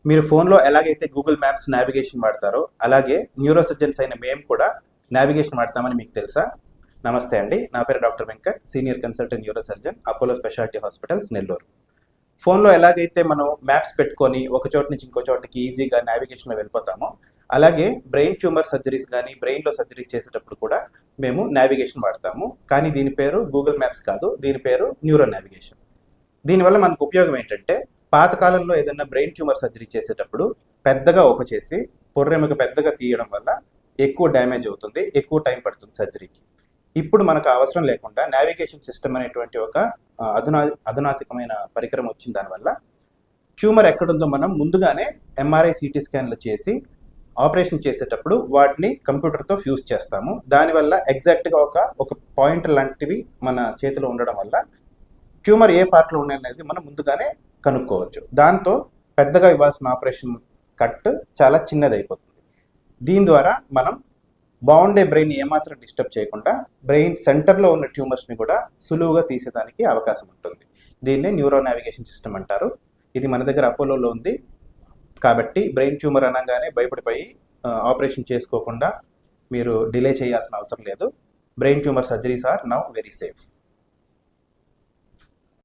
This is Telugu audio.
మీరు ఫోన్లో ఎలాగైతే గూగుల్ మ్యాప్స్ నావిగేషన్ వాడతారో అలాగే న్యూరో సర్జన్స్ అయిన మేము కూడా నావిగేషన్ వాడతామని మీకు తెలుసా? నమస్తే అండి, నా పేరు doctor Venkat, senior consultant neuro surgeon, Apollo speciality hospitals, Nellore. ఫోన్లో ఎలాగైతే మనం మ్యాప్స్ పెట్టుకొని ఒక చోటు నుంచి ఇంకో చోటకి ఈజీగా నావిగేషన్లో వెళ్ళిపోతామో అలాగే బ్రెయిన్ ట్యూమర్ సర్జరీస్ కానీ బ్రెయిన్లో సర్జరీస్ చేసేటప్పుడు కూడా మేము నావిగేషన్ వాడతాము. కానీ దీని పేరు గూగుల్ మ్యాప్స్ కాదు, దీని పేరు న్యూరో నావిగేషన్. దీనివల్ల మనకు ఉపయోగం ఏంటంటే, పాతకాలంలో ఏదైనా బ్రెయిన్ ట్యూమర్ సర్జరీ చేసేటప్పుడు పెద్దగా చేసి పొర్రెముక పెద్దగా తీయడం వల్ల ఎక్కువ డ్యామేజ్ అవుతుంది, ఎక్కువ టైం పడుతుంది సర్జరీకి. ఇప్పుడు మనకు అవసరం లేకుండా నావిగేషన్ సిస్టమ్ అనేటువంటి ఒక అధునాతకమైన పరికరం వచ్చిన దానివల్ల ట్యూమర్ ఎక్కడుందో మనం ముందుగానే ఎంఆర్ఐ సిటీ స్కాన్లు చేసి ఆపరేషన్ చేసేటప్పుడు వాటిని కంప్యూటర్తో ఫ్యూజ్ చేస్తాము. దానివల్ల ఎగ్జాక్ట్గా ఒక పాయింట్ లాంటివి మన చేతిలో ఉండడం వల్ల ట్యూమర్ ఏ పార్ట్లో ఉన్నది మనం ముందుగానే కనుక్కోవచ్చు. దాంతో పెద్దగా ఇవ్వాల్సిన ఆపరేషన్ కట్ చాలా చిన్నది అయిపోతుంది. దీని ద్వారా మనం బాగుండే బ్రెయిన్ ఏమాత్రం డిస్టర్బ్ చేయకుండా బ్రెయిన్ సెంటర్లో ఉన్న ట్యూమర్స్ని కూడా సులువుగా తీసేదానికి అవకాశం ఉంటుంది. దీన్నే న్యూరో నావిగేషన్ సిస్టమ్ అంటారు. ఇది మన దగ్గర అపోలోలో ఉంది. కాబట్టి బ్రెయిన్ ట్యూమర్ అనగానే భయపడిపోయి ఆపరేషన్ చేసుకోకుండా మీరు డిలే చేయాల్సిన అవసరం లేదు. Brain tumour surgeries are now very safe.